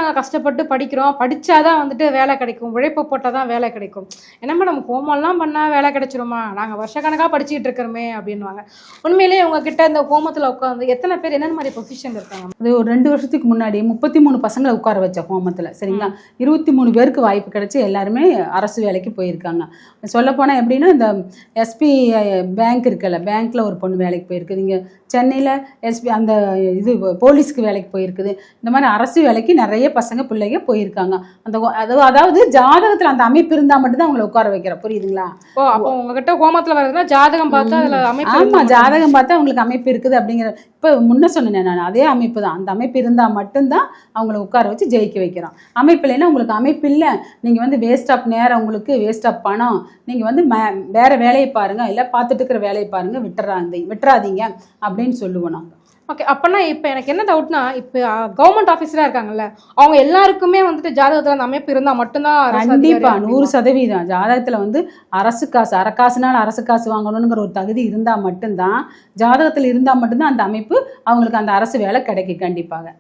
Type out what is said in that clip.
நாங்கள் கஷ்டப்பட்டு படிக்கிறோம், படித்தாதான் வந்துட்டு வேலை கிடைக்கும், உழைப்பு போட்டால் தான் வேலை கிடைக்கும். என்ன மேடம் ஹோமம்லாம் பண்ணால் வேலை கிடைச்சிருமா, நாங்கள் வருஷக்கணக்காக படிச்சுட்டு இருக்கிறோமே அப்படின்வாங்க. உண்மையிலேயே உங்ககிட்ட இந்த ஹோமத்தில் உட்காந்து எத்தனை பேர் என்னென்ன மாதிரி பொசிஷன் இருக்காங்க? அது ஒரு 2 வருஷத்துக்கு முன்னாடி 33 பசங்களை உட்கார வச்ச ஹோமத்தில், சரிங்களா, 23 பேருக்கு வாய்ப்பு கிடைச்சி எல்லாருமே அரசு வேலைக்கு போயிருக்காங்க. சொல்லப்போனால் எப்படின்னா, இந்த எஸ்பி பேங்க் இருக்குல்ல, பேங்க்கில் ஒரு பொண்ணு வேலைக்கு போயிருக்குது, இங்கே சென்னையில் எஸ்பி அந்த இது போலீஸ்க்கு வேலைக்கு போயிருக்குது. இந்த மாதிரி அரசு வேலைக்கு நிறைய பசங்க பிள்ளைங்க போயிருக்காங்க. அதாவது ஜாதகத்தில் அந்த அமைப்பு இருந்தால் மட்டும்தான் அவங்களை உட்கார வைக்கிற, புரியுதுங்களா? அப்போ உங்ககிட்ட ஹோமத்தில் வருதுன்னா ஜாதகம் பார்த்தா அதில் அமைப்பு, ஆமாம், ஜாதகம் பார்த்தா அவங்களுக்கு அமைப்பு இருக்குது அப்படிங்கிற. இப்போ முன்ன சொன்னேன் நான், அதே அமைப்பு தான். அந்த அமைப்பு இருந்தால் மட்டும்தான் அவங்கள உட்கார வச்சு ஜெயிக்க வைக்கிறோம். அமைப்பு இல்லைன்னா உங்களுக்கு அமைப்பு இல்லை, நீங்கள் வந்து வேஸ்ட் ஆஃப் நேரம், உங்களுக்கு வேஸ்ட் ஆஃப் பணம், நீங்கள் வந்து வேறு வேலையை பாருங்கள், இல்லை பார்த்துட்டு இருக்கிற வேலையை பாருங்கள், விட்டுறாதீங்க அப்படின்னு சொல்லுவோம் நாங்கள். ஓகே. அப்போனா இப்போ எனக்கு என்ன டவுட்னா, இப்போ கவர்மெண்ட் ஆஃபீஸராக இருக்காங்கல்ல, அவங்க எல்லாருக்குமே வந்துட்டு ஜாதகத்தில் அந்த அமைப்பு இருந்தால் மட்டும்தான்? கண்டிப்பாக 100% ஜாதகத்தில் வந்து அரசு காசு, அரக்காசுனால அரசு காசு வாங்கணுங்கிற ஒரு தகுதி இருந்தால் மட்டும்தான், ஜாதகத்தில் இருந்தால் மட்டும்தான் அந்த அமைப்பு அவங்களுக்கு அந்த அரசு வேலை கிடைக்கும் கண்டிப்பாக.